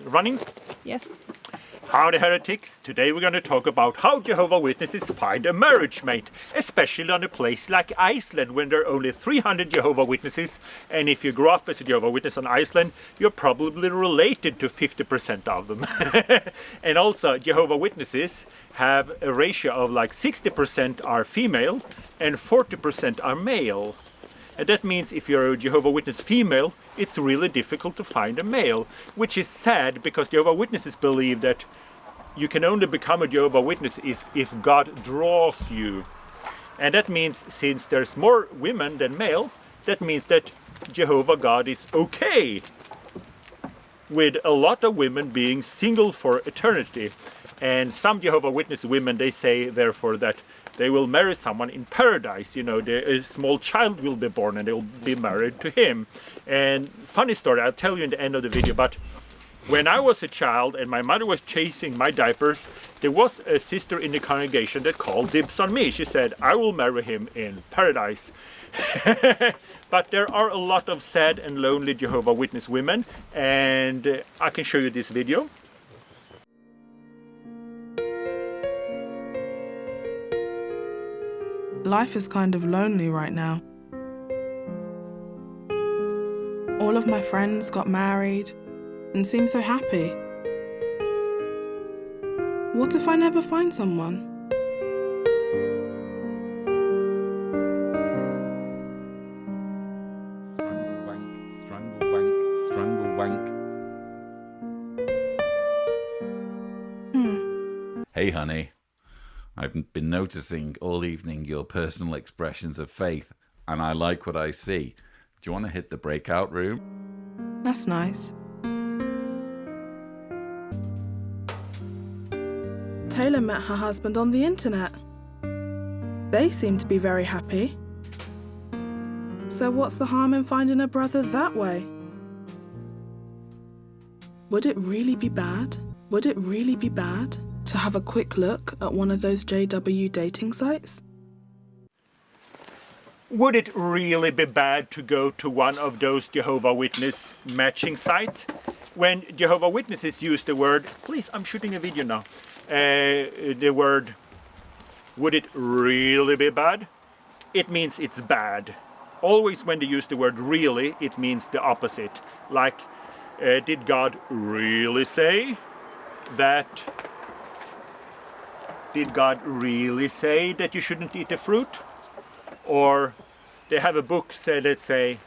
Running? Yes. Howdy heretics, today we're going to talk about how Jehovah Witnesses find a marriage mate, especially on a place like Iceland when there are only 300 Jehovah Witnesses, and if you grow up as a Jehovah Witness on Iceland, you're probably related to 50% of them. And also Jehovah Witnesses have a ratio of like 60% are female and 40% are male. And that means if you're a Jehovah Witness female, it's really difficult to find a male, which is sad because Jehovah Witnesses believe that you can only become a Jehovah Witness if God draws you. And that means since there's more women than male, that means that Jehovah God is okay with a lot of women being single for eternity. And some Jehovah Witness women, they say therefore that they will marry someone in paradise. You know, a small child will be born and they will be married to him. And funny story, I'll tell you in the end of the video, but when I was a child and my mother was chasing my diapers, there was a sister in the congregation that called dibs on me. She said, I will marry him in paradise. But there are a lot of sad and lonely Jehovah Witness women, and I can show you this video. Life is kind of lonely right now. All of my friends got married and seem so happy. What if I never find someone? Strangle wank, strangle wank, strangle wank. Hey honey, I've been noticing all evening your personal expressions of faith, and I like what I see. Do you want to hit the breakout room? That's nice. Taylor met her husband on the internet. They seem to be very happy. So what's the harm in finding a brother that way? Would it really be bad? Would it really be bad to have a quick look at one of those JW dating sites? Would it really be bad to go to one of those Jehovah Witness matching sites? When Jehovah Witnesses use the word, please, I'm shooting a video now, the word, would it really be bad? It means it's bad. Always when they use the word really, it means the opposite. Like, did God really say that? Did God really say that you shouldn't eat the fruit? Or they have a book that say,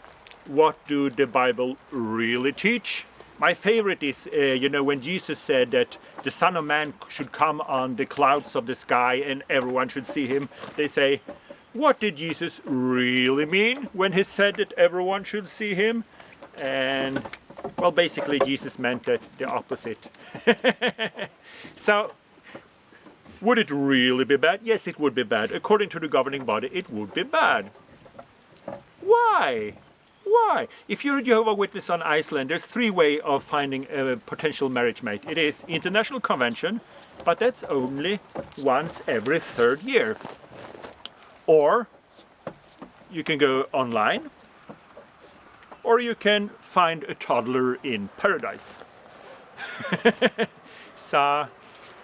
what do the Bible really teach? My favorite is, when Jesus said that the Son of Man should come on the clouds of the sky and everyone should see him. They say, what did Jesus really mean when he said that everyone should see him? And, well, basically Jesus meant that the opposite. So, would it really be bad? Yes, it would be bad. According to the governing body, it would be bad. Why? Why? If you're a Jehovah Witness on Iceland, there's 3 ways of finding a potential marriage mate. It is international convention, but that's only once every 3rd year. Or you can go online, or you can find a toddler in paradise.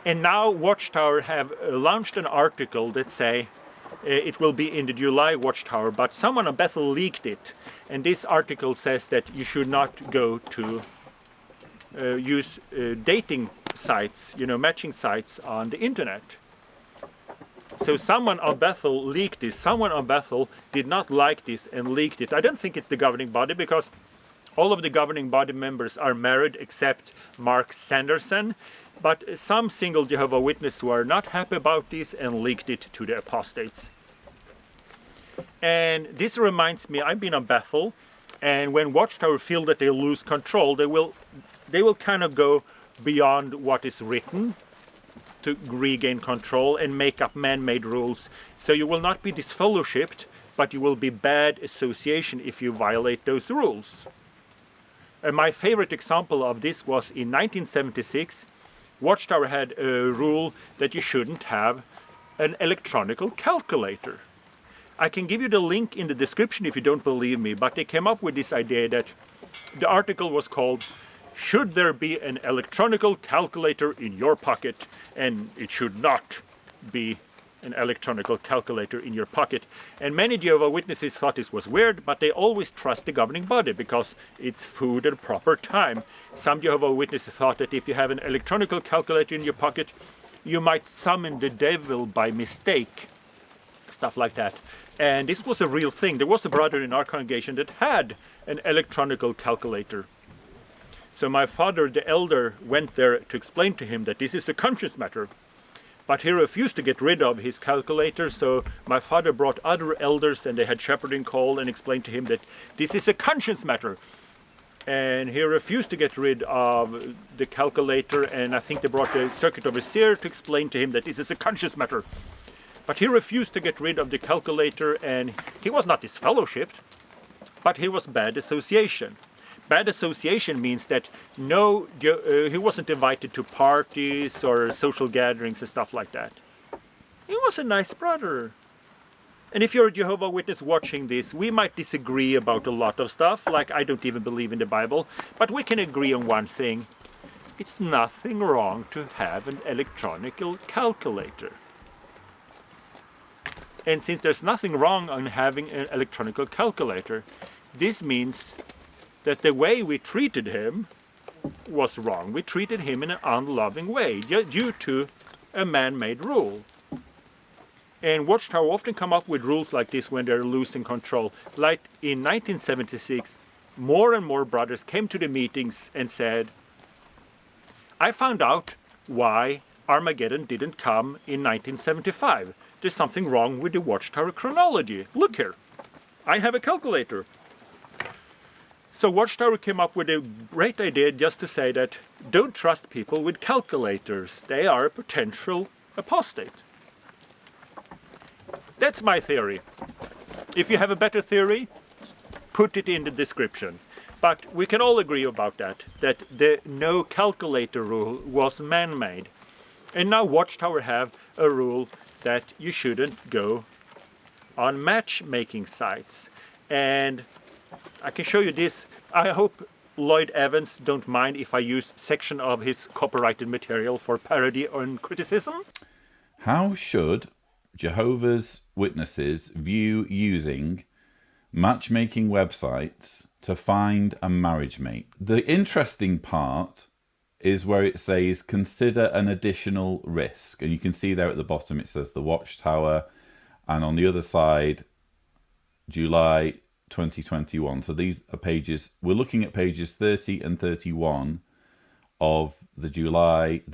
And now Watchtower have launched an article that say it will be in the July Watchtower, but someone on Bethel leaked it. And this article says that you should not go to use dating sites, matching sites on the internet. So someone on Bethel leaked this. Someone on Bethel did not like this and leaked it. I don't think it's the governing body because all of the governing body members are married except Mark Sanderson. But some single Jehovah Witnesses were not happy about this and leaked it to the apostates. And this reminds me, I've been on Bethel, and when Watchtower feel that they lose control, they will kind of go beyond what is written to regain control and make up man-made rules. So you will not be disfellowshipped, but you will be bad association if you violate those rules. And my favorite example of this was in 1976. Watchtower had a rule that you shouldn't have an electronic calculator. I can give you the link in the description if you don't believe me, but they came up with this idea that the article was called should there be an electronical calculator in your pocket? And it should not be an electronical calculator in your pocket. And many Jehovah Witnesses thought this was weird, but they always trust the governing body because it's food at a proper time. Some Jehovah Witnesses thought that if you have an electronical calculator in your pocket, you might summon the devil by mistake. Stuff like that. And this was a real thing. There was a brother in our congregation that had an electronical calculator. So my father, the elder, went there to explain to him that this is a conscience matter. But he refused to get rid of his calculator, so my father brought other elders and they had shepherding call and explained to him that this is a conscience matter. And he refused to get rid of the calculator, and I think they brought the circuit overseer to explain to him that this is a conscience matter. But he refused to get rid of the calculator, and he was not disfellowshipped, but he was bad association. Bad association means that he wasn't invited to parties or social gatherings and stuff like that. He was a nice brother. And if you're a Jehovah Witness watching this, we might disagree about a lot of stuff, like I don't even believe in the Bible, but we can agree on one thing. It's nothing wrong to have an electronic calculator. And since there's nothing wrong on having an electronic calculator, this means that the way we treated him was wrong. We treated him in an unloving way due to a man-made rule. And Watchtower often come up with rules like this when they're losing control. Like in 1976, more and more brothers came to the meetings and said, I found out why Armageddon didn't come in 1975. There's something wrong with the Watchtower chronology. Look here, I have a calculator. So Watchtower came up with a great idea just to say that don't trust people with calculators. They are a potential apostate. That's my theory. If you have a better theory, put it in the description. But we can all agree about that the no calculator rule was man-made. And now Watchtower have a rule that you shouldn't go on matchmaking sites. And I can show you this. I hope Lloyd Evans don't mind if I use section of his copyrighted material for parody and criticism. How should Jehovah's Witnesses view using matchmaking websites to find a marriage mate? The interesting part is where it says consider an additional risk. And you can see there at the bottom it says the Watchtower, and on the other side, July 2021. So these are pages, we're looking at pages 30 and 31 of the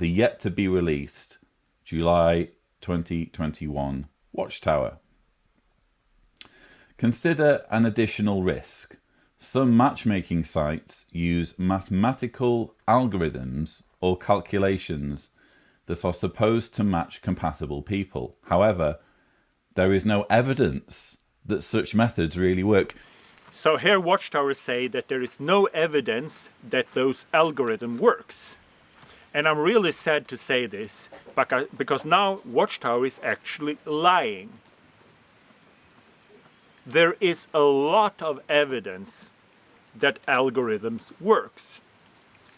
yet to be released July 2021 Watchtower. Consider an additional risk. Some matchmaking sites use mathematical algorithms or calculations that are supposed to match compatible people. However, there is no evidence that such methods really work. So here Watchtower say that there is no evidence that those algorithm works. And I'm really sad to say this, because now Watchtower is actually lying. There is a lot of evidence that algorithms works.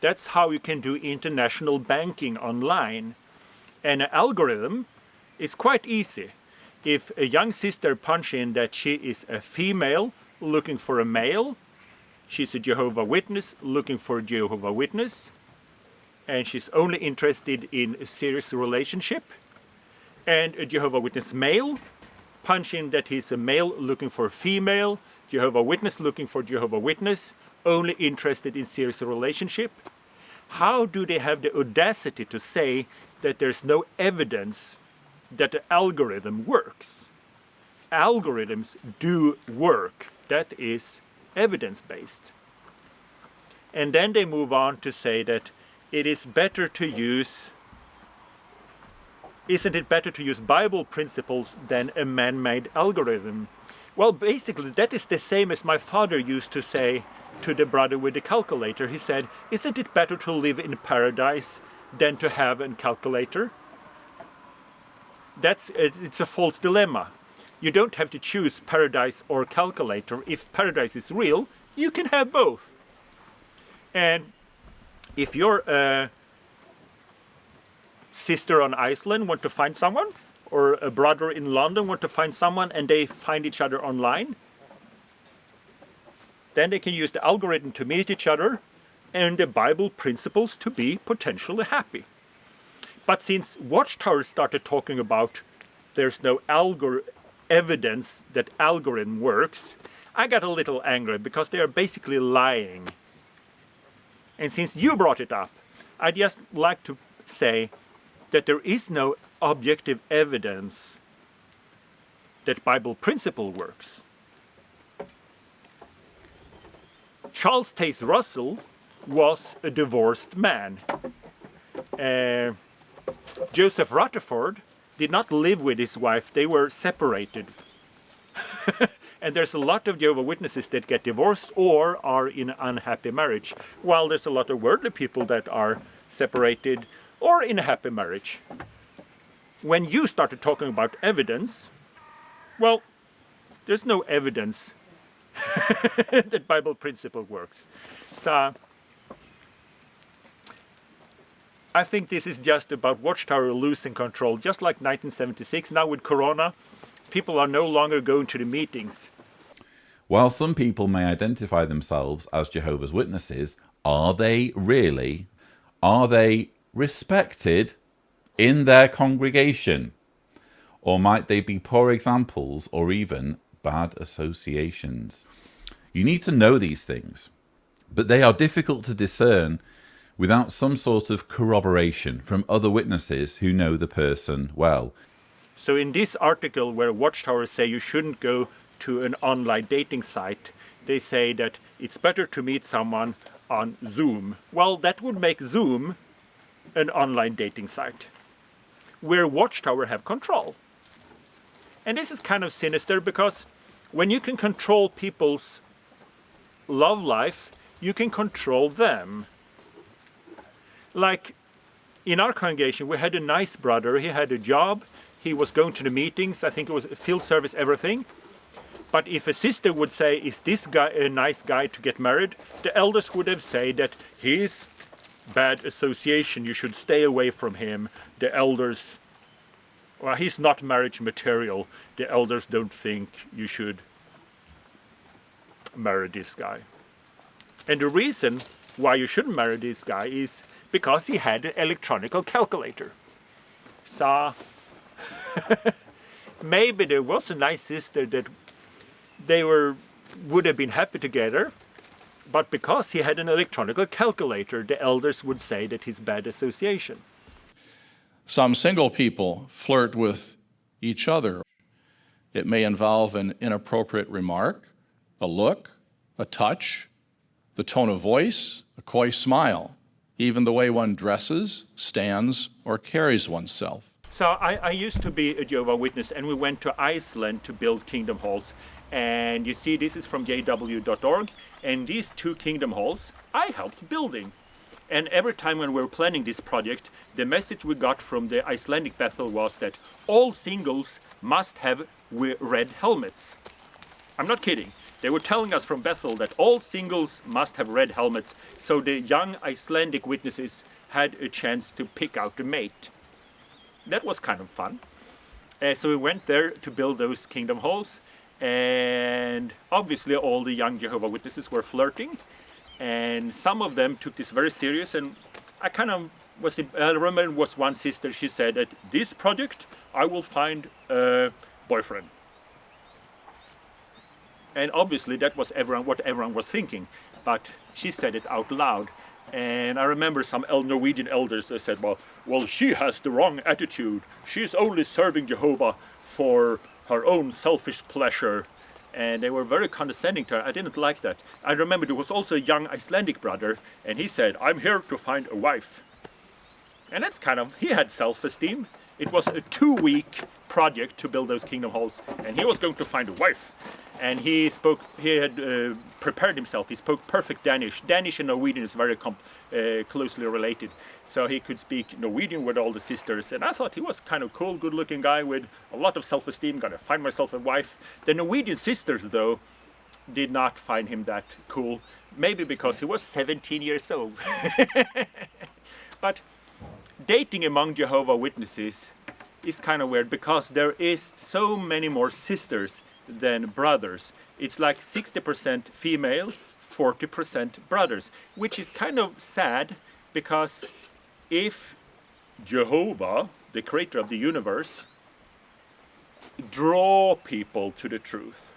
That's how you can do international banking online. And an algorithm is quite easy. If a young sister punch in that she is a female looking for a male, she's a Jehovah Witness looking for a Jehovah Witness, and she's only interested in a serious relationship, and a Jehovah Witness male punch in that he's a male looking for a female, Jehovah Witness looking for Jehovah Witness, only interested in serious relationship. How do they have the audacity to say that there's no evidence that the algorithm works? Algorithms do work. That is evidence-based. And then they move on to say that it is better to use, isn't it better to use Bible principles than a man-made algorithm? Well, basically that is the same as my father used to say to the brother with the calculator. He said, isn't it better to live in paradise than to have a calculator? It's a false dilemma. You don't have to choose paradise or calculator. If paradise is real, you can have both. And if your sister on Iceland want to find someone, or a brother in London want to find someone, and they find each other online, then they can use the algorithm to meet each other and the Bible principles to be potentially happy. But since Watchtower started talking about there's no evidence that algorithm works, I got a little angry because they are basically lying. And since you brought it up, I'd just like to say that there is no objective evidence that Bible principle works. Charles Taze Russell was a divorced man. Joseph Rutherford did not live with his wife, they were separated. And there's a lot of Jehovah Witnesses that get divorced or are in an unhappy marriage, while there's a lot of worldly people that are separated or in a happy marriage. When you started talking about evidence, well, there's no evidence that Bible principle works. So I think this is just about Watchtower losing control, just like 1976. Now with Corona, people are no longer going to the meetings. While some people may identify themselves as Jehovah's Witnesses, are they really? Are they respected in their congregation? Or might they be poor examples or even bad associations? You need to know these things, but they are difficult to discern without some sort of corroboration from other witnesses who know the person well. So in this article where Watchtower say you shouldn't go to an online dating site, they say that it's better to meet someone on Zoom. Well, that would make Zoom an online dating site where Watchtower have control. And this is kind of sinister because when you can control people's love life, you can control them. Like in our congregation, we had a nice brother. He had a job. He was going to the meetings. I think it was field service, everything. But if a sister would say, is this guy a nice guy to get married? The elders would have said that he's bad association. You should stay away from him. The elders, well, he's not marriage material. The elders don't think you should marry this guy. And the reason why you shouldn't marry this guy is because he had an electronic calculator. So maybe there was a nice sister that they would have been happy together, but because he had an electronic calculator, the elders would say that he's bad association. Some single people flirt with each other. It may involve an inappropriate remark, a look, a touch, the tone of voice, a coy smile, even the way one dresses, stands, or carries oneself. So I used to be a Jehovah Witness, and we went to Iceland to build kingdom halls. And you see, this is from jw.org, and these 2 kingdom halls I helped building. And every time when we were planning this project, the message we got from the Icelandic Bethel was that all singles must have red helmets. I'm not kidding. They were telling us from Bethel that all singles must have red helmets, so the young Icelandic witnesses had a chance to pick out a mate. That was kind of fun. So we went there to build those kingdom halls, and obviously all the young Jehovah Witnesses were flirting, and some of them took this very serious, and I remember was one sister, she said that this project I will find a boyfriend. And obviously that was what everyone was thinking, but she said it out loud. And I remember some Norwegian elders that said, well, she has the wrong attitude. She's only serving Jehovah for her own selfish pleasure. And they were very condescending to her. I didn't like that. I remember there was also a young Icelandic brother, and he said, I'm here to find a wife. And that's he had self-esteem. It was a 2-week project to build those kingdom halls, and he was going to find a wife. And he had prepared himself. He spoke perfect Danish. Danish and Norwegian is very closely related. So he could speak Norwegian with all the sisters. And I thought he was kind of cool, good-looking guy with a lot of self-esteem. Gonna find myself a wife. The Norwegian sisters, though, did not find him that cool. Maybe because he was 17 years old. But dating among Jehovah Witnesses is kind of weird because there is so many more sisters than brothers. It's like 60% female, 40% brothers, which is kind of sad because if Jehovah, the creator of the universe, draw people to the truth,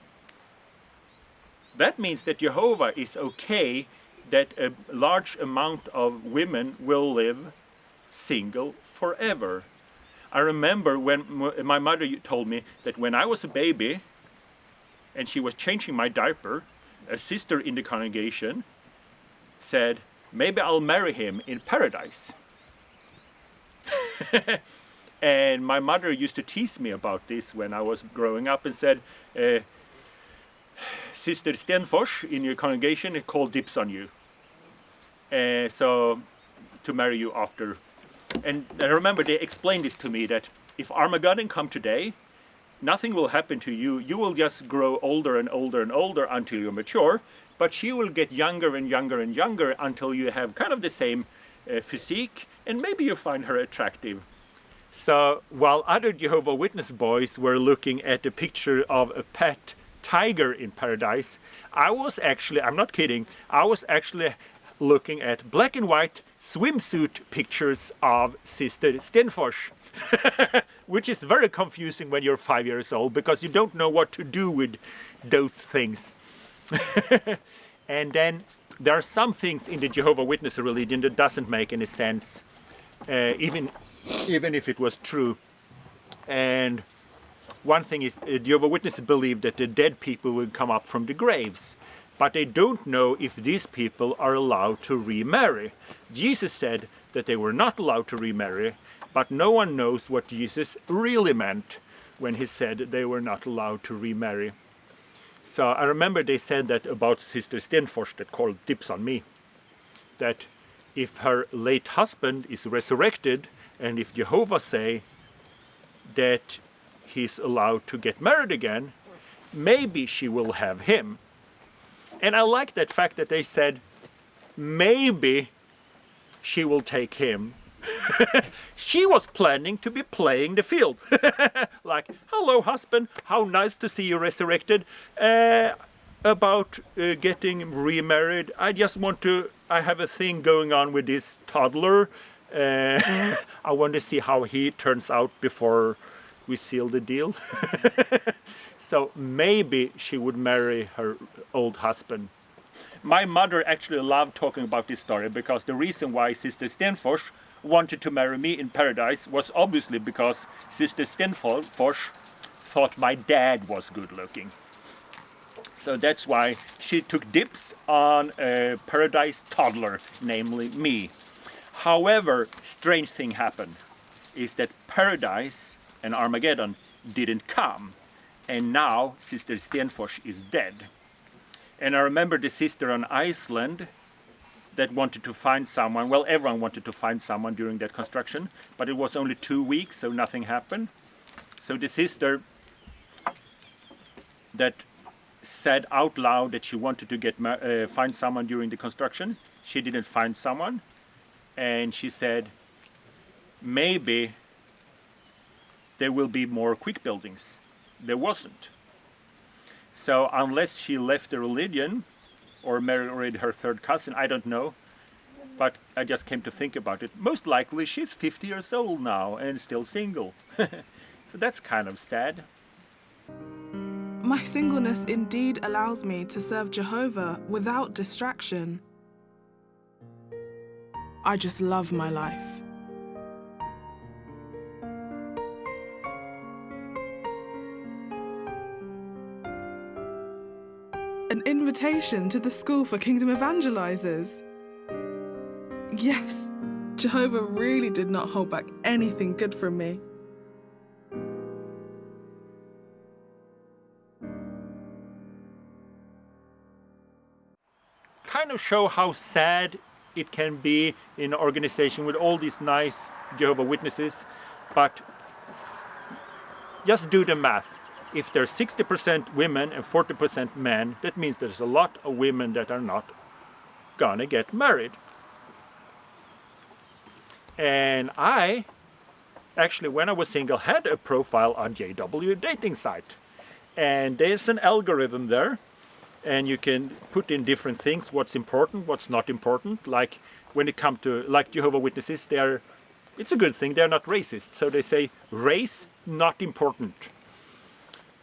that means that Jehovah is okay that a large amount of women will live single forever. I remember when my mother told me that when I was a baby and she was changing my diaper, a sister in the congregation said, maybe I'll marry him in paradise. And my mother used to tease me about this when I was growing up and said, Sister Stenfors in your congregation called dibs on you. So to marry you after. And I remember they explained this to me, that if Armageddon come today, nothing will happen to you. You will just grow older and older and older until you're mature, but she will get younger and younger and younger until you have kind of the same physique, and maybe you find her attractive. So while other Jehovah Witness boys were looking at a picture of a pet tiger in paradise, I was actually, I'm not kidding, I was actually looking at black and white swimsuit pictures of Sister Stenfors, which is very confusing when you're 5 years old because you don't know what to do with those things. And then there are some things in the Jehovah Witness religion that doesn't make any sense, even if it was true. And one thing is, Jehovah Witnesses believe that the dead people will come up from the graves, but they don't know if these people are allowed to remarry. Jesus said that they were not allowed to remarry, but no one knows what Jesus really meant when he said they were not allowed to remarry. So I remember they said that about Sister Stenfors that called dibs on me, that if her late husband is resurrected and if Jehovah say that he's allowed to get married again, maybe she will have him. And I like that fact that they said maybe she will take him. She was planning to be playing the field. Like, hello husband, how nice to see you resurrected. About getting remarried, I have a thing going on with this toddler. I want to see how he turns out before we seal the deal. So maybe she would marry her old husband. My mother actually loved talking about this story because the reason why Sister Stenfors wanted to marry me in paradise was obviously because Sister Stenfors thought my dad was good looking. So that's why she took dibs on a paradise toddler, namely me. However, strange thing happened is that paradise and Armageddon didn't come, and now Sister Stenfors is dead. And I remember the sister on Iceland that wanted to find someone. Well, everyone wanted to find someone during that construction, but it was only 2 weeks, so nothing happened. So the sister that said out loud that she wanted to find someone during the construction, she didn't find someone, and she said maybe there will be more quick buildings. There wasn't. So unless she left the religion or married her third cousin, I don't know. But I just came to think about it. Most likely she's 50 years old now and still single. So that's kind of sad. My singleness indeed allows me to serve Jehovah without distraction. I just love my life. An invitation to the School for Kingdom Evangelizers. Yes, Jehovah really did not hold back anything good from me. Kind of show how sad it can be in an organization with all these nice Jehovah Witnesses, but just do the math. if there's 60% women and 40% men, that means there's a lot of women that are not gonna get married. And I actually, when I was single, had a profile on JW dating site. And there's an algorithm there, and you can put in different things, what's important, what's not important. Like when it comes to, like Jehovah Witnesses, it's a good thing, they're not racist. So they say race, not important.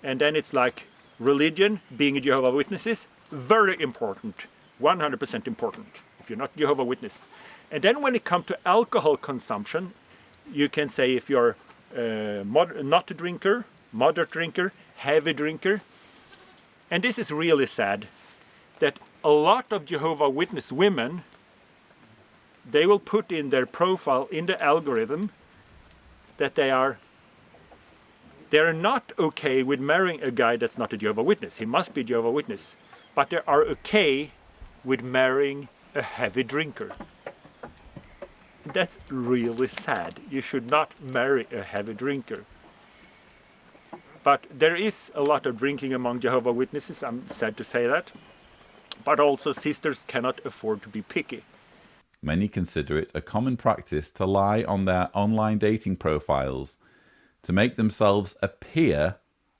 And then it's like religion, being a Jehovah Witnesses, very important, 100% important, if you're not Jehovah Witness. And then when it comes to alcohol consumption, you can say if you're not a drinker, moderate drinker, heavy drinker. And this is really sad, that a lot of Jehovah Witness women, they will put in their profile in the algorithm that they're not okay with marrying a guy that's not a Jehovah Witness. He must be a Jehovah Witness. But they are okay with marrying a heavy drinker. That's really sad. You should not marry a heavy drinker. But there is a lot of drinking among Jehovah Witnesses, I'm sad to say that. But also sisters cannot afford to be picky. Many consider it a common practice to lie on their online dating profiles to make themselves appear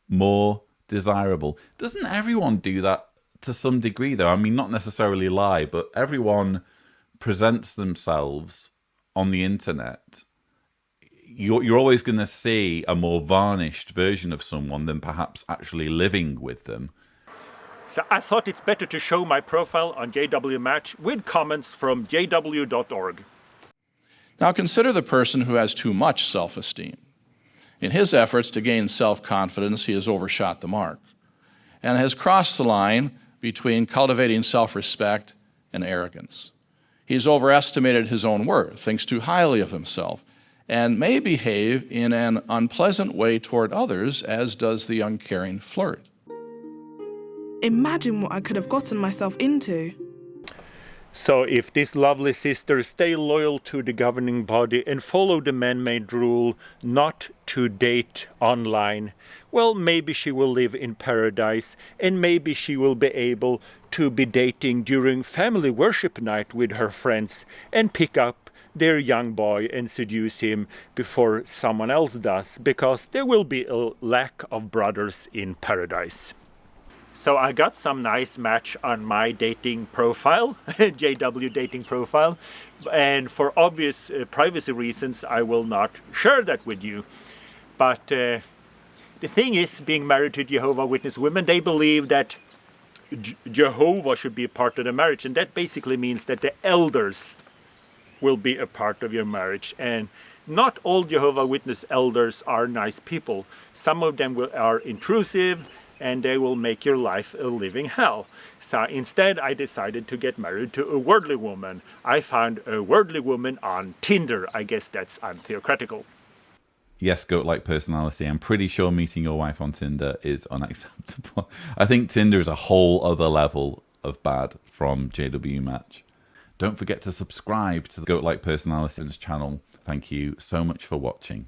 more desirable. Doesn't everyone do that to some degree, though? I mean, not necessarily lie, but everyone presents themselves on the internet. You're always going to see a more varnished version of someone than perhaps actually living with them. So I thought it's better to show my profile on JW Match with comments from jw.org. Now consider the person who has too much self-esteem. In his efforts to gain self-confidence, he has overshot the mark and has crossed the line between cultivating self-respect and arrogance. He's overestimated his own worth, thinks too highly of himself, and may behave in an unpleasant way toward others, as does the uncaring flirt. Imagine what I could have gotten myself into. So if this lovely sister stay loyal to the governing body and follow the man-made rule not to date online, well, maybe she will live in paradise, and maybe she will be able to be dating during family worship night with her friends and pick up their young boy and seduce him before someone else does, because there will be a lack of brothers in paradise. So I got some nice match on my dating profile, JW dating profile, and for obvious privacy reasons I will not share that with you. But the thing is, being married to Jehovah Witness women, they believe that Jehovah should be a part of the marriage, and that basically means that the elders will be a part of your marriage. And not all Jehovah Witness elders are nice people. Some of them are intrusive, and they will make your life a living hell. So instead I decided to get married to a worldly woman. I found a worldly woman on Tinder. I guess that's untheocratical. Yes, goat-like personality. I'm pretty sure meeting your wife on Tinder is unacceptable. I think Tinder is a whole other level of bad from JW Match. Don't forget to subscribe to the Goat-like Personality's channel. Thank you so much for watching.